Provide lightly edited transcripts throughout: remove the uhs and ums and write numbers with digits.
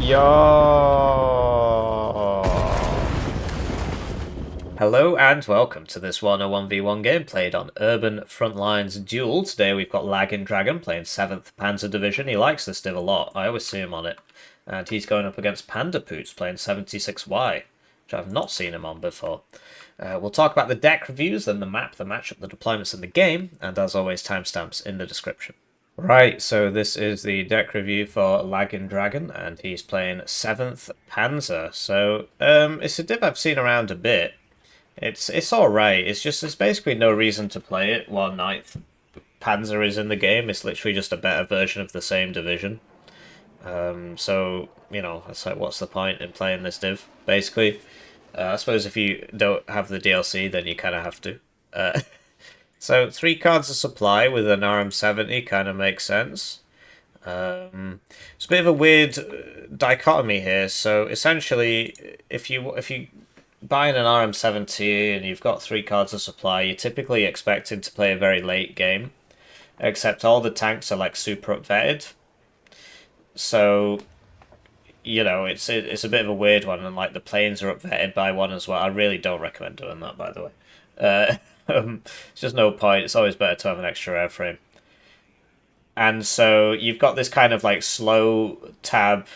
Yo! Hello and welcome to this Warno 1v1 game played on Urban Frontlines Duel. Today we've got Laggin Dragon playing 7th Panzer Division. He likes this div a lot. I always see him on it. And he's going up against Pandapoots playing 76Y, which I've not seen him on before. We'll talk about the deck reviews, then the map, the matchup, the deployments in the game, and as always, timestamps in the description. Right, so this is the deck review for Laggin Dragon, and he's playing 7th Panzer. So, it's a div I've seen around a bit. It's alright, it's just there's basically no reason to play it while 9th Panzer is in the game. It's literally just a better version of the same division. So, you know, it's like, what's the point in playing this div, basically? I suppose if you don't have the DLC, then you kind of have to. So 3 cards of supply with an RM70 kind of makes sense. It's a bit of a weird dichotomy here. So essentially, if you buy an RM70 and you've got 3 cards of supply, you're typically expected to play a very late game, except all the tanks are like super upvetted. So, you know, it's a bit of a weird one, and like the planes are upvetted by 1 as well. I really don't recommend doing that, by the way. It's just no point. It's always better to have an extra airframe. And so you've got this kind of like slow tab,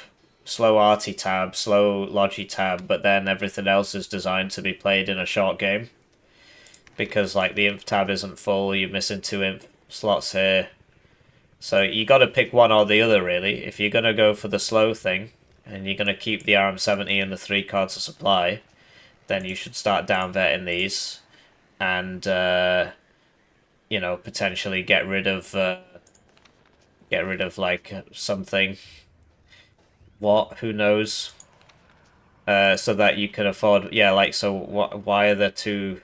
slow arty tab, slow logi tab, but then everything else is designed to be played in a short game. Because like the inf tab isn't full, you're missing 2 inf slots here. So you got to pick one or the other, really. If you're going to go for the slow thing, and you're going to keep the RM70 and the 3 cards of supply, then you should start downvetting these. And you know, potentially get rid of like something. What? Who knows? So that you can afford. Yeah, like so. Why are there 2?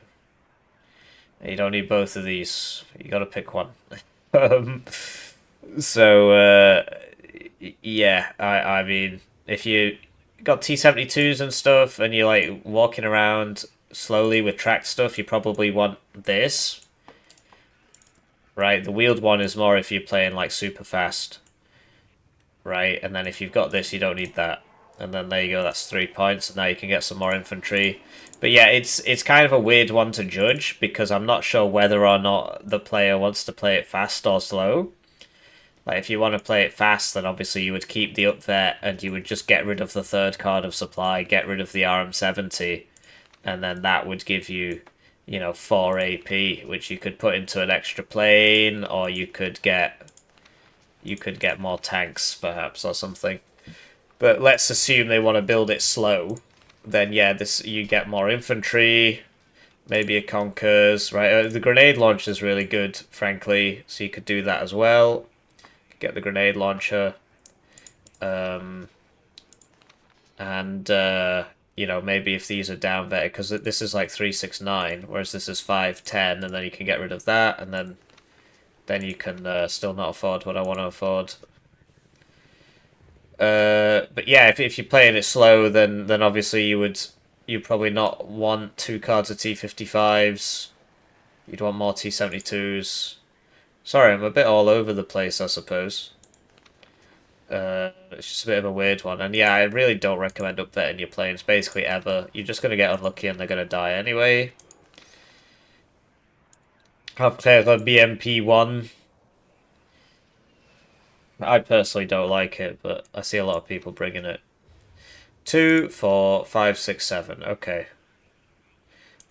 You don't need both of these. You got to pick one. So yeah, I mean, if you got T-72s and stuff, and you're like walking around slowly with tracked stuff, you probably want this. Right, the wheeled one is more if you're playing like super fast. Right, and then if you've got this, you don't need that. And then there you go, that's 3 points, and now you can get some more infantry. But yeah, it's kind of a weird one to judge, because I'm not sure whether or not the player wants to play it fast or slow. Like, if you want to play it fast, then obviously you would keep the upvet, and you would just get rid of the 3rd card of supply, get rid of the RM70, and then that would give you, you know, 4 AP, which you could put into an extra plane, or you could get more tanks, perhaps, or something. But let's assume they want to build it slow. Then, yeah, you get more infantry, maybe a Conkers, right? The grenade launcher is really good, frankly, so you could do that as well. Get the grenade launcher. You know, maybe if these are down vetted, because this is like 369, whereas this is 510, and then you can get rid of that, and then you can still not afford what I want to afford. But yeah, if you're playing it slow, then obviously you'd probably not want 2 cards of T55s. You'd want more T72s. Sorry, I'm a bit all over the place, I suppose. It's just a bit of a weird one. And yeah, I really don't recommend upvetting your planes basically ever. You're just going to get unlucky and they're going to die anyway. Have played on BMP1. I personally don't like it, but I see a lot of people bringing it. 2, 4, 5, 6, 7. Okay.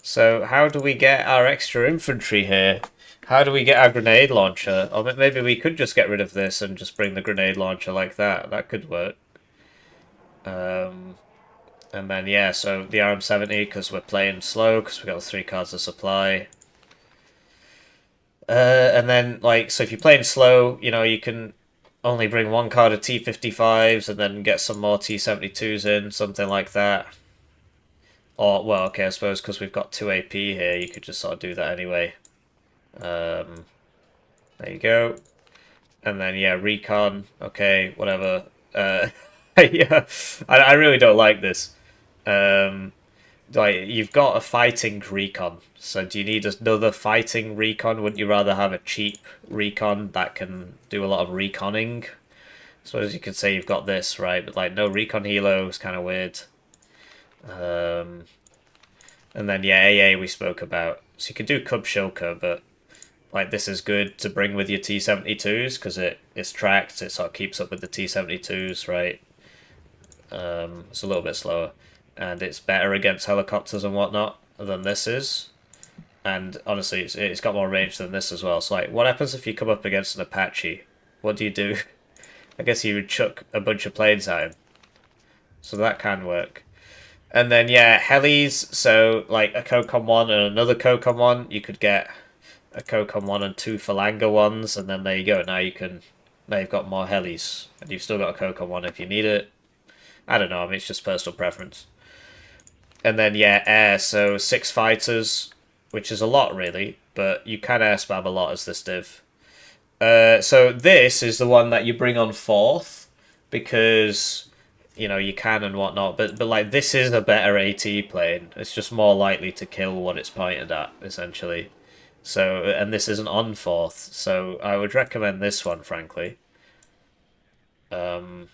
So how do we get our extra infantry here? How do we get our grenade launcher? Or maybe we could just get rid of this and just bring the grenade launcher like that. That could work. And then, yeah, so the RM70, because we're playing slow, because we've got 3 cards of supply. And then, like, so if you're playing slow, you know, you can only bring 1 card of T55s and then get some more T72s in, something like that. Or, well, okay, I suppose because we've got 2 AP here, you could just sort of do that anyway. There you go. And then, yeah, recon. Okay, whatever. Yeah, I really don't like this. Like, you've got a fighting recon, so do you need another fighting recon? Wouldn't you rather have a cheap recon that can do a lot of reconning? suppose you could say you've got this, right? But like no recon helo is kind of weird. And then yeah, AA we spoke about. So you could do Cub Shilka, but like this is good to bring with your T-72s because it's tracked. It sort of keeps up with the T-72s, right? It's a little bit slower, and it's better against helicopters and whatnot than this is. And honestly, it's got more range than this as well. So like, what happens if you come up against an Apache? What do you do? I guess you would chuck a bunch of planes at him. So that can work. And then yeah, helis. So like a COCOM 1 and another COCOM 1, you could get a COCOM 1 and 2 Falanga ones, and then there you go. Now you've got more helis, and you've still got a COCOM 1 if you need it. I don't know. I mean, it's just personal preference. And then yeah, air. So 6 fighters, which is a lot really, but you can air spam a lot as this div. So this is the one that you bring on 4th because you can and whatnot. But like this is a better AT plane. It's just more likely to kill what it's pointed at essentially. So and this isn't on 4th, so I would recommend this one frankly. And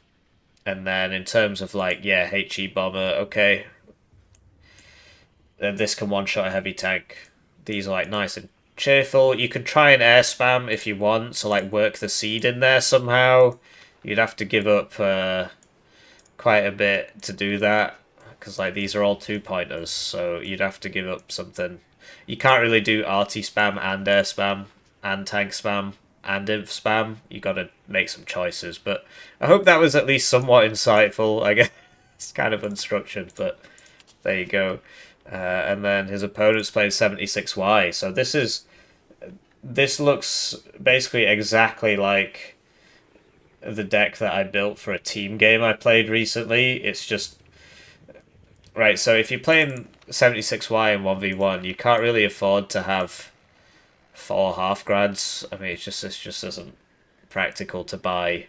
then in terms of like yeah, HE bomber, okay. Then this can one-shot a heavy tank. These are like nice and cheerful. You can try and air spam if you want, so like work the seed in there somehow. You'd have to give up quite a bit to do that, because like these are all 2-pointers, so you'd have to give up something. You can't really do arty spam and air spam and tank spam and inf spam. You got to make some choices, but I hope that was at least somewhat insightful. I guess it's kind of unstructured, but there you go. And then his opponent's playing 76Y, so this looks basically exactly like the deck that I built for a team game I played recently. It's just right. So if you're playing 76Y in 1v1, you can't really afford to have 4 half grads. I mean, it just isn't practical to buy,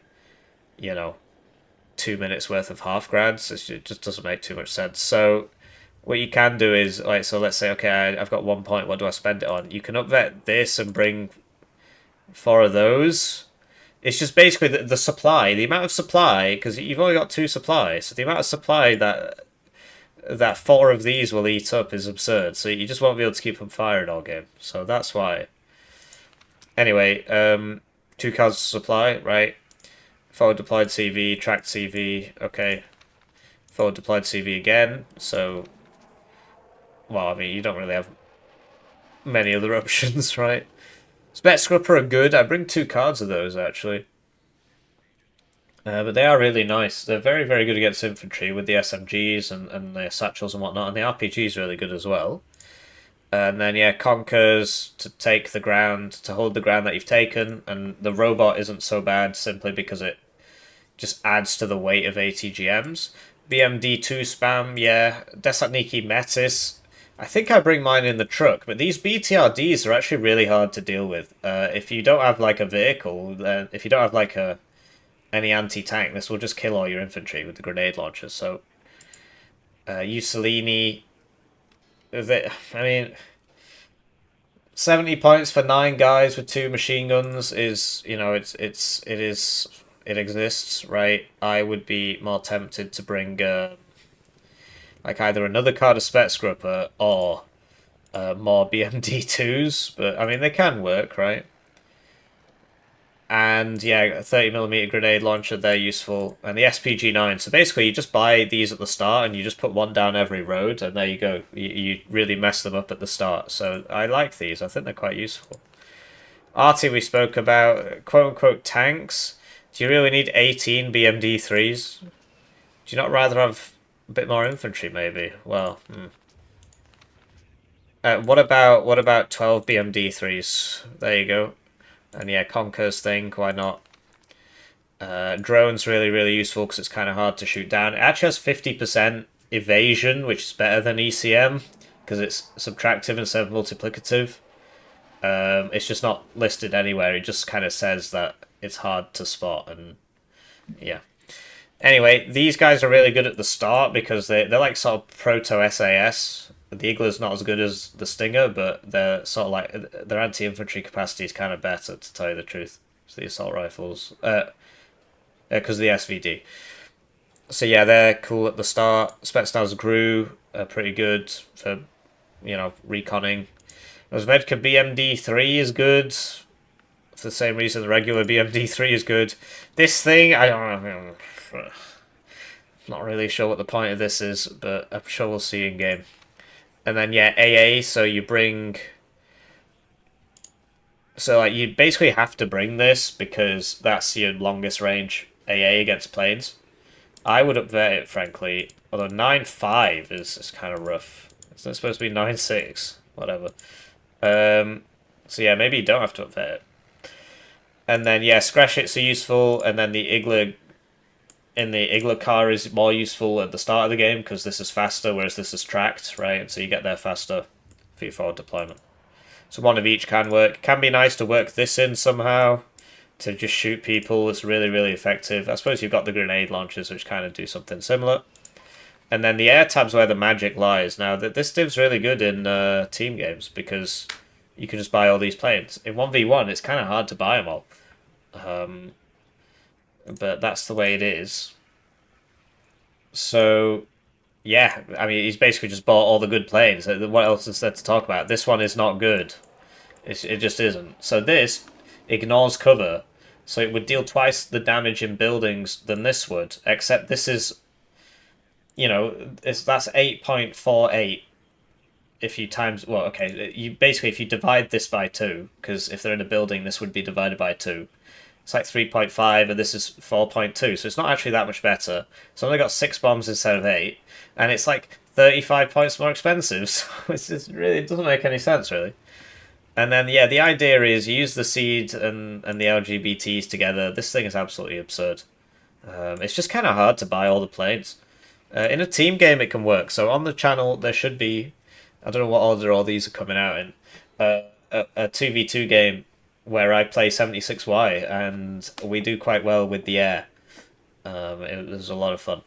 2 minutes worth of half grads. It just doesn't make too much sense. So what you can do is like, so let's say okay, I've got 1 point. What do I spend it on? You can upvet this and bring 4 of those. It's just basically the supply, the amount of supply, because you've only got 2 supplies. So the amount of supply that 4 of these will eat up is absurd. So you just won't be able to keep them fired all game. So that's why. Anyway, 2 cards of supply, right? Forward deployed CV, tracked CV, okay. Forward deployed CV again. So, well, I mean, you don't really have many other options, right? Spec Scrupper are good. I bring 2 cards of those, actually. But they are really nice. They're very, very good against infantry with the SMGs and the satchels and whatnot. And the RPG is really good as well. And then, yeah, Conkers to take the ground, to hold the ground that you've taken. And the robot isn't so bad simply because it just adds to the weight of ATGMs. BMD2 spam, yeah. Desatniki Metis. I think I bring mine in the truck, but these BTRDs are actually really hard to deal with. If you don't have like a vehicle, then if you don't have like any anti-tank, this will just kill all your infantry with the grenade launchers. So, Ussolini, I mean, 70 points for 9 guys with 2 machine guns is, it exists, right? I would be more tempted to bring like either another card of Spec Scrupper or more BMD2s, but I mean they can work, right? And yeah, 30mm grenade launcher, they're useful, and the SPG-9. So basically, you just buy these at the start, and you just put 1 down every road, and there you go. You really mess them up at the start. So I like these. I think they're quite useful. Arty we spoke about, quote-unquote tanks. Do you really need 18 BMD-3s? Do you not rather have a bit more infantry, maybe? Well, what about 12 BMD-3s? There you go. And yeah, Conquer's thing, why not? Drone's really, really useful because it's kind of hard to shoot down. It actually has 50% evasion, which is better than ECM because it's subtractive instead of multiplicative. It's just not listed anywhere. It just kind of says that it's hard to spot, and yeah. Anyway, these guys are really good at the start because they're like sort of proto-SAS. The Eagler's not as good as the Stinger, but they're sort of like their anti-infantry capacity is kind of better, to tell you the truth. So the assault rifles. because of the SVD. So yeah, they're cool at the start. Spetsnaz grew pretty good for, reconning. Vodka BMD3 is good for the same reason the regular BMD3 is good. This thing, I don't know. Not really sure what the point of this is, but I'm sure we'll see in game. And then yeah, AA. So you bring. So like you basically have to bring this because that's your longest range AA against planes. I would upvet it, frankly. Although 9.5 is kind of rough. It's not supposed to be 9.6. Whatever. So yeah, maybe you don't have to upvet it. And then yeah, scratch hits are useful, and then the Igla in the Igla car is more useful at the start of the game because this is faster, whereas this is tracked, right? And so you get there faster for your forward deployment. So one of each can work. Can be nice to work this in somehow to just shoot people. It's really, really effective. I suppose you've got the grenade launchers, which kind of do something similar. And then the air tab's where the magic lies. Now, this div's really good in team games because you can just buy all these planes. In 1v1, it's kind of hard to buy them all. But that's the way it is. So, yeah, I mean, he's basically just bought all the good planes. What else is there to talk about? This one is not good. It just isn't. So this ignores cover, so it would deal twice the damage in buildings than this would, except this is, that's 8.48 if you times, well, okay, if you divide this by 2, because if they're in a building, this would be divided by 2. It's like 3.5, and this is 4.2, so it's not actually that much better. It's only got 6 bombs instead of 8, and it's like 35 points more expensive, so it doesn't make any sense, really. And then, yeah, the idea is you use the seed and the LGBTs together. This thing is absolutely absurd. It's just kind of hard to buy all the planes. In a team game, it can work. So on the channel, there should be, I don't know what order all these are coming out in, a 2v2 game where I play 76Y, and we do quite well with the air. It was a lot of fun.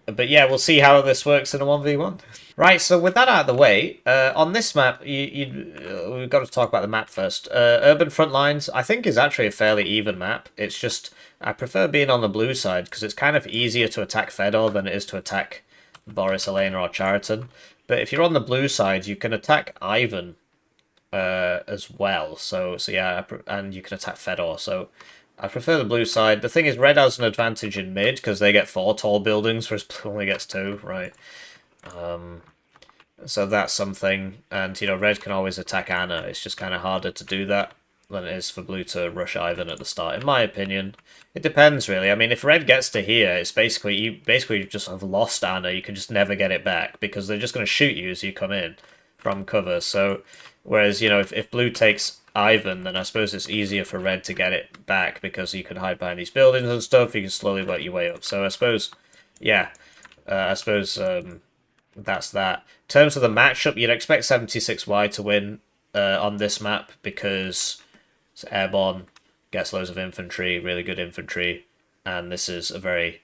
But yeah, we'll see how this works in a 1v1. Right, so with that out of the way, on this map, we've got to talk about the map first. Urban Frontlines, I think, is actually a fairly even map. It's just, I prefer being on the blue side, because it's kind of easier to attack Fedor than it is to attack Boris, Elena, or Chariton. But if you're on the blue side, you can attack Ivan as well. So yeah, and you can attack Fedor, so I prefer the blue side. The thing is, red has an advantage in mid, because they get 4 tall buildings, whereas blue only gets 2, right? So that's something, and red can always attack Anna. It's just kind of harder to do that than it is for blue to rush Ivan at the start, in my opinion. It depends, really. I mean, if red gets to here, it's basically you just have lost Anna. You can just never get it back because they're just going to shoot you as you come in from cover. So, whereas if blue takes Ivan, then I suppose it's easier for red to get it back because you can hide behind these buildings and stuff. You can slowly work your way up. So I suppose, yeah, that's that. In terms of the matchup, you'd expect 76Y to win on this map because it's Airborne, gets loads of infantry, really good infantry, and this is a very,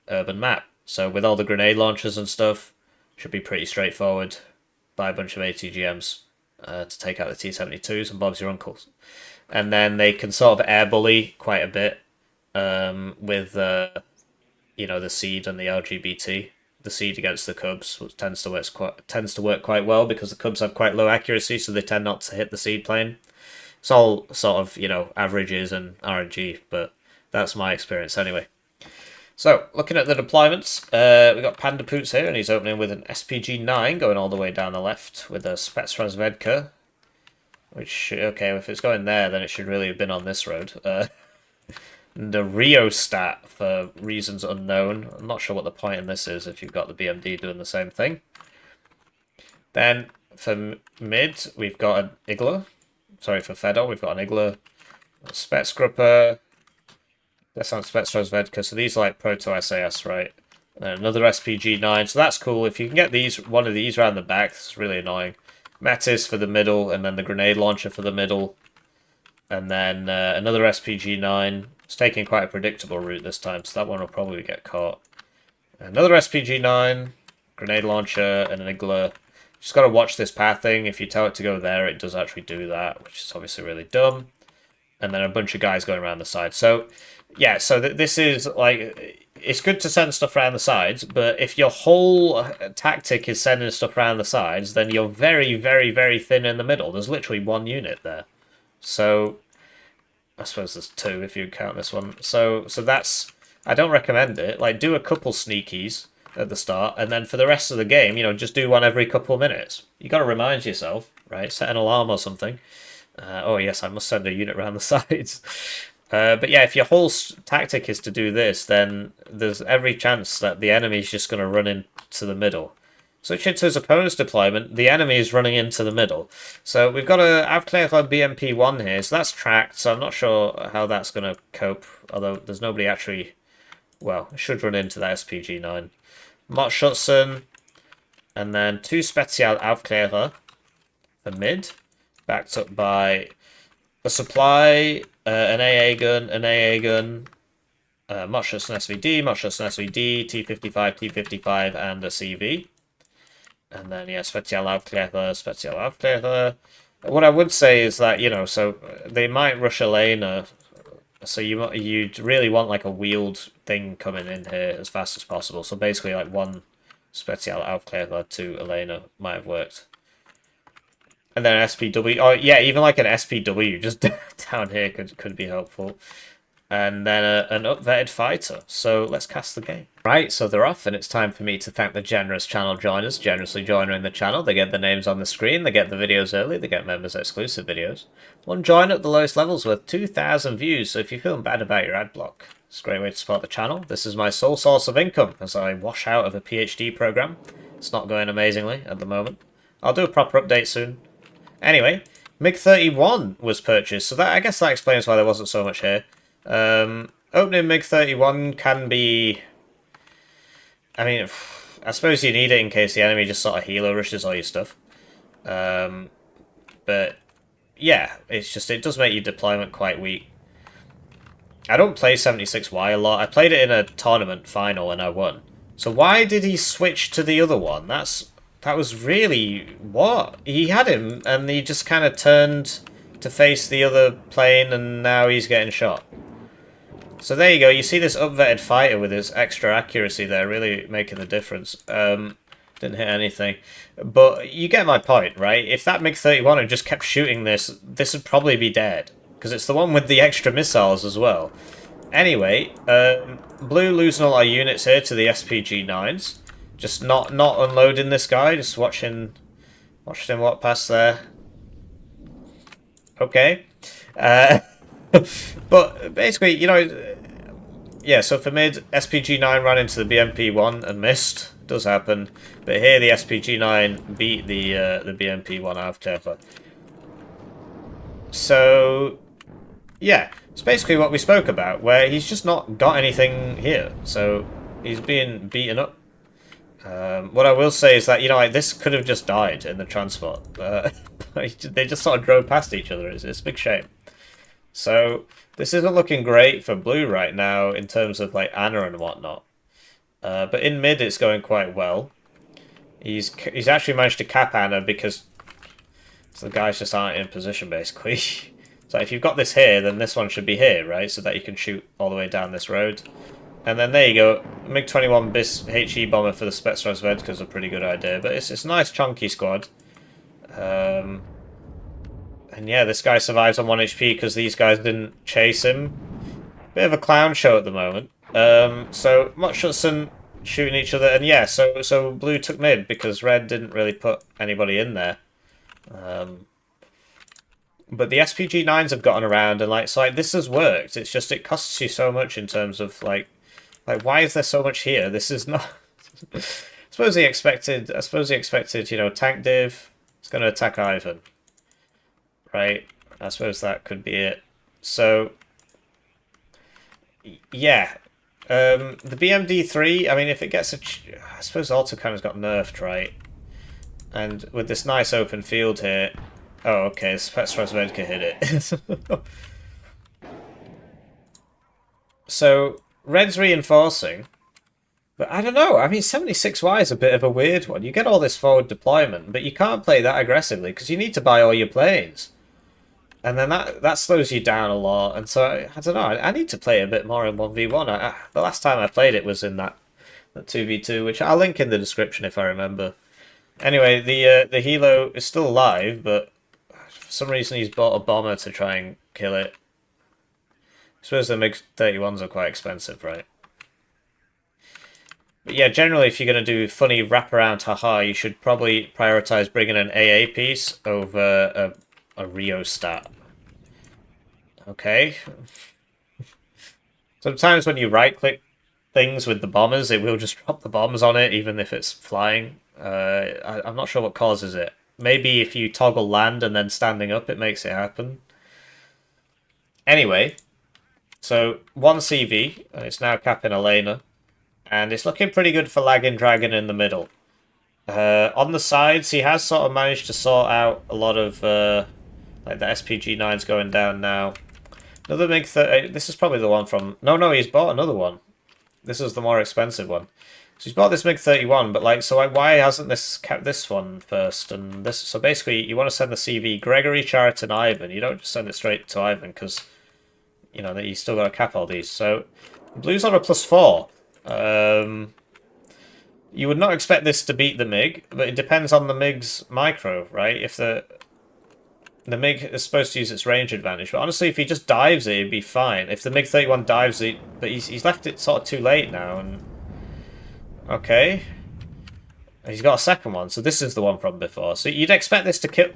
urban map. So with all the grenade launchers and stuff, should be pretty straightforward. Buy a bunch of ATGMs to take out the T-72s and Bob's your uncles. And then they can sort of air bully quite a bit with, the seed and the LGBT. The seed against the Cubs, which tends to work quite well because the Cubs have quite low accuracy, so they tend not to hit the seed plane. It's all sort of, averages and RNG, but that's my experience anyway. So, looking at the deployments, we've got Pandapoots here, and he's opening with an SPG-9 going all the way down the left with a Spetsnaz, which, okay, if it's going there, then it should really have been on this road. The Rheostat, for reasons unknown. I'm not sure what the point in this is if you've got the BMD doing the same thing. Then, for mid, we've got an Igla. Sorry, for Fedor, we've got an Igla. Spetsgrupper. That's on Spetsnaz, so these are like Proto-SAS, right? And another SPG-9, so that's cool. If you can get one of these around the back, it's really annoying. Metis for the middle, and then the grenade launcher for the middle. And then another SPG-9. It's taking quite a predictable route this time, so that one will probably get caught. Another SPG-9, grenade launcher, and an Igla. Just got to watch this pathing. If you tell it to go there, it does actually do that, which is obviously really dumb. And then a bunch of guys going around the side. So yeah, so this is like, it's good to send stuff around the sides, but if your whole tactic is sending stuff around the sides, then you're very, very, very thin in the middle. There's literally one unit there. So I suppose there's two if you count this one. So that's, I don't recommend it. Like, do a couple sneakies at the start, and then for the rest of the game, you know, just do one every couple of minutes. You got to remind yourself, right? Set an alarm or something. Oh yes, I must send a unit around the sides. But yeah, if your whole tactic is to do this, then there's every chance that the enemy's just going to run into the middle. Switching to his opponent's deployment, the enemy is running into the middle. So we've got a Avclair BMP-1 here, so that's tracked, so I'm not sure how that's going to cope, although there's nobody actually... Well, it should run into that SPG-9. Mott-Schutzen, and then two Spezial Avklärer for mid, backed up by a supply, an AA gun, Mott-Schutzen SVD, Mott-Schutzen SVD, T55, T55, and a CV. And then, yeah, Spezial Avklärer. What I would say is that, you know, so they might rush a lane, so you'd really want, like, a wheeled thing coming in here as fast as possible. So basically, like, one Spezial Avklärer to Elena might have worked. And then an SPW. Oh, yeah, even like an SPW just down here could be helpful. And then an upvetted fighter. So let's cast the game. Right, so they're off, and it's time for me to thank the generous channel joiners, generously joining the channel. They get the names on the screen, they get the videos early, they get members exclusive videos. One joiner at the lowest levels with 2,000 views, so if you're feeling bad about your ad block, it's a great way to support the channel. This is my sole source of income as I wash out of a PhD program. It's not going amazingly at the moment. I'll do a proper update soon. Anyway, MiG-31 was purchased, so that, I guess that explains why there wasn't so much here. Opening MiG-31 can be... I mean, I suppose you need it in case the enemy just sort of helo rushes all your stuff. But, yeah, it's just, it does make your deployment quite weak. I don't play 76Y a lot. I played it in a tournament final and I won. So why did he switch to the other one? That was really... What? He had him and he just kind of turned to face the other plane and now he's getting shot. So there you go, you see this upvetted fighter with his extra accuracy there really making the difference. Didn't hit anything. But you get my point, right? If that MiG-31 had just kept shooting this would probably be dead. Because it's the one with the extra missiles as well. Anyway, Blue losing all our units here to the SPG-9s. Just not unloading this guy, just watching him walk past there. Okay. But basically, you know, yeah, so for mid, SPG-9 ran into the BMP-1 and missed. Does happen. But here the SPG-9 beat the BMP-1 out of Terfa. So, yeah, it's basically what we spoke about, where he's just not got anything here. So, he's being beaten up. What I will say is that, you know, like, this could have just died in the transport. They just sort of drove past each other. It's a big shame. So, this isn't looking great for Blue right now in terms of, like, Anna and whatnot. But in mid, it's going quite well. He's actually managed to cap Anna because the guys just aren't in position, basically. So if you've got this here, then this one should be here, right? So that you can shoot all the way down this road. And then there you go. MiG-21 BIS HE bomber for the Spetsnaz is a pretty good idea. But it's a nice chunky squad. And yeah, this guy survives on 1 HP because these guys didn't chase him. Bit of a clown show at the moment. So Mott-Schutzen shooting each other, and yeah, so Blue took mid because Red didn't really put anybody in there. But the SPG-9s have gotten around, and like this has worked. It's just it costs you so much in terms of like why is there so much here? This is not. I suppose he expected, you know, tank div is going to attack Ivan. Right? I suppose that could be it. So, yeah. The BMD-3, I mean, if it gets I suppose autocannon's got nerfed, right? And with this nice open field here... Oh, okay, Spetsnaz hit it. So, Red's reinforcing. But I don't know, I mean, 76Y is a bit of a weird one. You get all this forward deployment, but you can't play that aggressively because you need to buy all your planes. And then that slows you down a lot. And so I don't know. I need to play a bit more in 1v1. The last time I played it was in that 2v2, which I'll link in the description if I remember. Anyway, the Hilo is still alive, but for some reason he's bought a bomber to try and kill it. I suppose the MiG-31s are quite expensive, right? But yeah, generally if you're going to do funny wraparound haha, you should probably prioritize bringing an AA piece over a Rio stat. Okay. Sometimes when you right-click things with the bombers, it will just drop the bombs on it, even if it's flying. I'm not sure what causes it. Maybe if you toggle land and then standing up, it makes it happen. Anyway, so 1 CV, and it's now capping Elena. And it's looking pretty good for Laggin Dragon in the middle. On the sides, he has sort of managed to sort out a lot of... like the SPG-9's going down now. Another MiG-30... This is probably the one from... No, he's bought another one. This is the more expensive one. So he's bought this MiG-31, but like, so why hasn't this kept this one first? And this... So basically, you want to send the CV Gregory, Charit, and Ivan. You don't just send it straight to Ivan, because, you know, you still got to cap all these. So, Blue's on a +4. You would not expect this to beat the MiG, but it depends on the MiG's micro, right? If the MiG is supposed to use its range advantage, but honestly, if he just dives it, it'd be fine. If the MiG-31 dives it, but he's left it sort of too late now, and... Okay. He's got a second one, so this is the one from before. So you'd expect this to kill...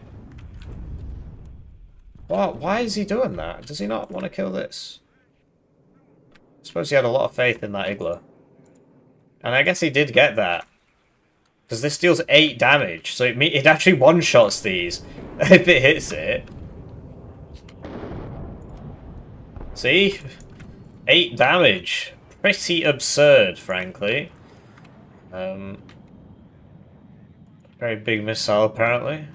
What? Why is he doing that? Does he not want to kill this? I suppose he had a lot of faith in that Igloo. And I guess he did get that. Because this deals 8 damage, so it actually one-shots these if it hits it. See? 8 damage. Pretty absurd, frankly. Very big missile, apparently.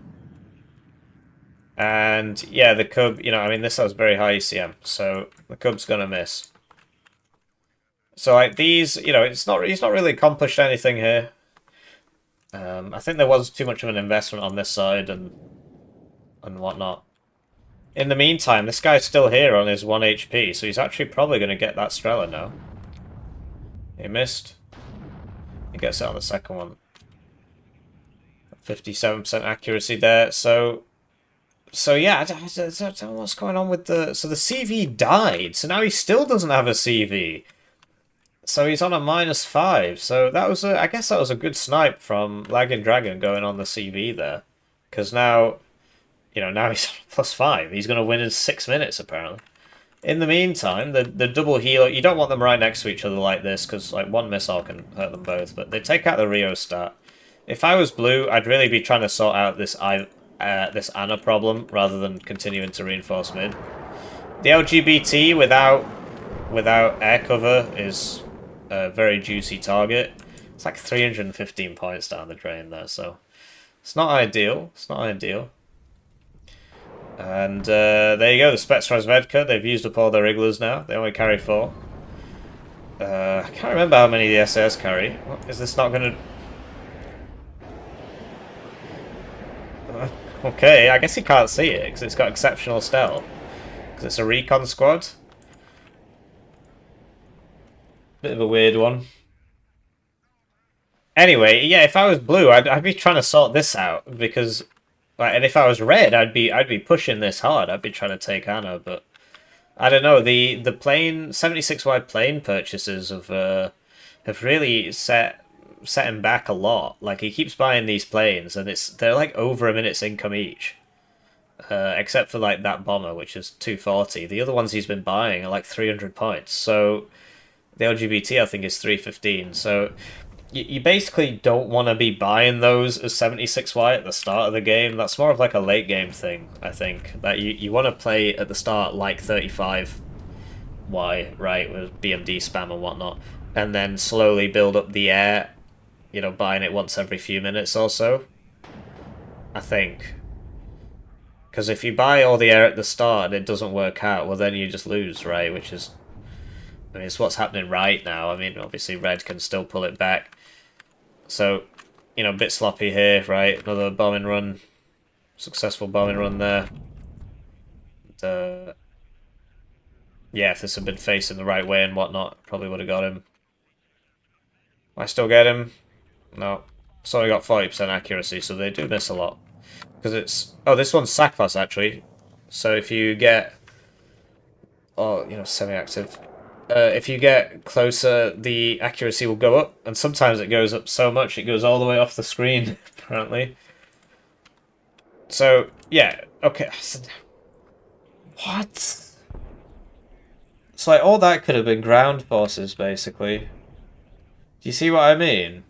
And, yeah, the Cub, you know, I mean, this has very high ECM, so the Cub's gonna miss. So, like, these, you know, he's not really accomplished anything here. I think there was too much of an investment on this side and whatnot. In the meantime, this guy's still here on his 1 HP, so he's actually probably going to get that Strela now. He missed. He gets it on the second one. 57% accuracy there, so yeah, I don't know what's going on with the... So the CV died, so now he still doesn't have a CV. So he's on a -5. So that was I guess that was a good snipe from Laggin Dragon going on the CV there. Because now, you know, now he's on +5. He's going to win in 6 minutes, apparently. In the meantime, the double healer, you don't want them right next to each other like this, because like one missile can hurt them both. But they take out the Rio stat. If I was blue, I'd really be trying to sort out this Anna problem, rather than continuing to reinforce mid. The LGBT without air cover is... a very juicy target. It's like 315 points down the drain there, so it's not ideal. It's not ideal. And there you go, the Spetsnazvedka. They've used up all their Igloos now. They only carry 4. I can't remember how many the SS carry. Is this not going to... Okay, I guess you can't see it because it's got exceptional stealth. Because it's a recon squad. Bit of a weird one. Anyway, yeah, if I was blue, I'd be trying to sort this out because, like, and if I was red, I'd be pushing this hard. I'd be trying to take Anna, but I don't know. The plane 76 wide plane purchases have really set him back a lot. Like he keeps buying these planes, and they're like over a minute's income each. Except for like that bomber, which is 240. The other ones he's been buying are like 300 points. So. The LGBT, I think, is 315. So you basically don't want to be buying those as 76Y at the start of the game. That's more of like a late game thing, I think. That you want to play at the start like 35Y, right, with BMD spam and whatnot. And then slowly build up the air, you know, buying it once every few minutes or so. I think. Because if you buy all the air at the start and it doesn't work out, well then you just lose, right? Which is... I mean, it's what's happening right now. I mean, obviously red can still pull it back. So, you know, a bit sloppy here, right? Another bombing run. Successful bombing run there. Yeah, if this had been facing the right way and whatnot, probably would have got him. I still get him? No. It's only got 40% accuracy, so they do miss a lot. Because it's... Oh, this one's sack pass, actually. So if you get... Oh, you know, semi-active. If you get closer, the accuracy will go up. And sometimes it goes up so much, it goes all the way off the screen, apparently. So, yeah. Okay. What? It's like, all that could have been ground forces, basically. Do you see what I mean?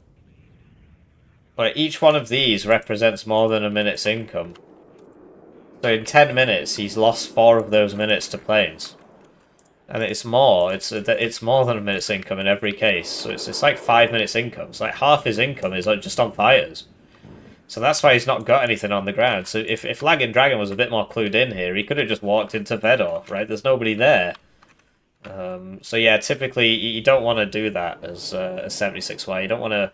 Like, each one of these represents more than a minute's income. So in 10 minutes, he's lost 4 of those minutes to planes. And it's more. It's more than a minute's income in every case. So it's like 5 minutes income. It's like half his income is like just on fighters. So that's why he's not got anything on the ground. So if Laggin Dragon was a bit more clued in here, he could have just walked into Fedor, right? There's nobody there. So yeah, typically you don't want to do that as a 76Y. You don't want to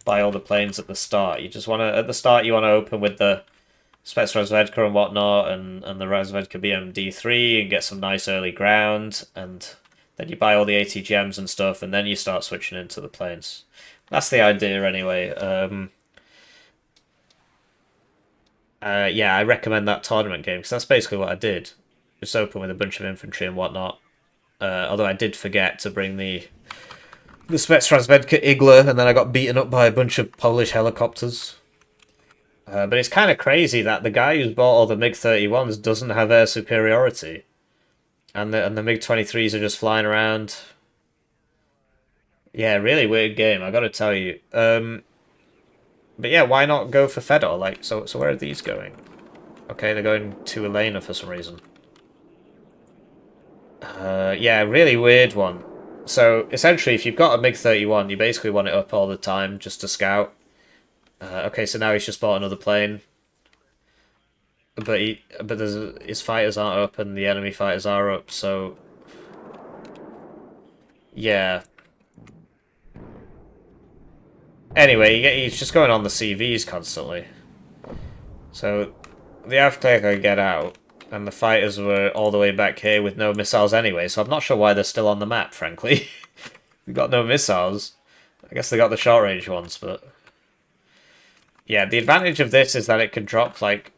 buy all the planes at the start. You just want to, at the start, you want to open with the Spetsrazvedka and whatnot, and the Razvedka BMD3 and get some nice early ground, and then you buy all the AT gems and stuff, and then you start switching into the planes. That's the idea anyway. Yeah, I recommend that tournament game, because that's basically what I did. Just open with a bunch of infantry and whatnot. Although I did forget to bring the Spetsrazvedka Igla, and then I got beaten up by a bunch of Polish helicopters. But it's kind of crazy that the guy who's bought all the MiG-31s doesn't have air superiority. And the MiG-23s are just flying around. Yeah, really weird game, I gotta tell you. But yeah, why not go for Fedor? Like, so where are these going? Okay, they're going to Elena for some reason. Yeah, really weird one. So, essentially, if you've got a MiG-31, you basically want it up all the time just to scout. Okay, so now he's just bought another plane. But his fighters aren't up and the enemy fighters are up, so... Yeah. Anyway, he's just going on the CVs constantly. So, the Afterclicker get out, and the fighters were all the way back here with no missiles anyway, so I'm not sure why they're still on the map, frankly. They've got no missiles. I guess they got the short-range ones, but... Yeah, the advantage of this is that it can drop, like,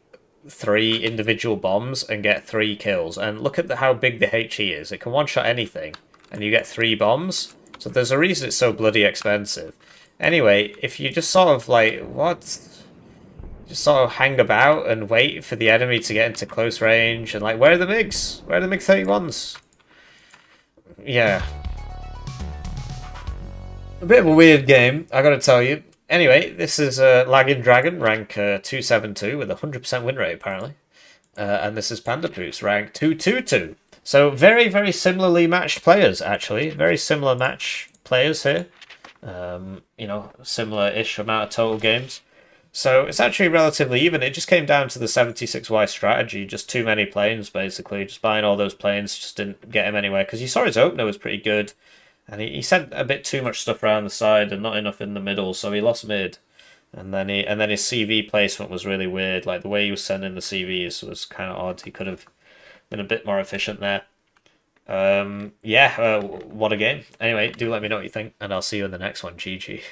3 individual bombs and get 3 kills. And look at how big the HE is. It can one-shot anything, and you get 3 bombs. So there's a reason it's so bloody expensive. Anyway, if you just sort of, like, just sort of hang about and wait for the enemy to get into close range, and, like, where are the MiGs? Where are the MiG-31s? Yeah. A bit of a weird game, I gotta tell you. Anyway, this is Laggin Dragon, rank 272, with a 100% win rate, apparently. And this is Pandapoots, rank 222. So, very, very similarly matched players, actually. Very similar match players here. You know, similar-ish amount of total games. So, it's actually relatively even. It just came down to the 76Y strategy. Just too many planes, basically. Just buying all those planes just didn't get him anywhere. Because you saw his opener was pretty good. And he sent a bit too much stuff around the side and not enough in the middle, so he lost mid. And then his CV placement was really weird. Like, the way he was sending the CVs was kind of odd. He could have been a bit more efficient there. Yeah, what a game. Anyway, do let me know what you think, and I'll see you in the next one. GG.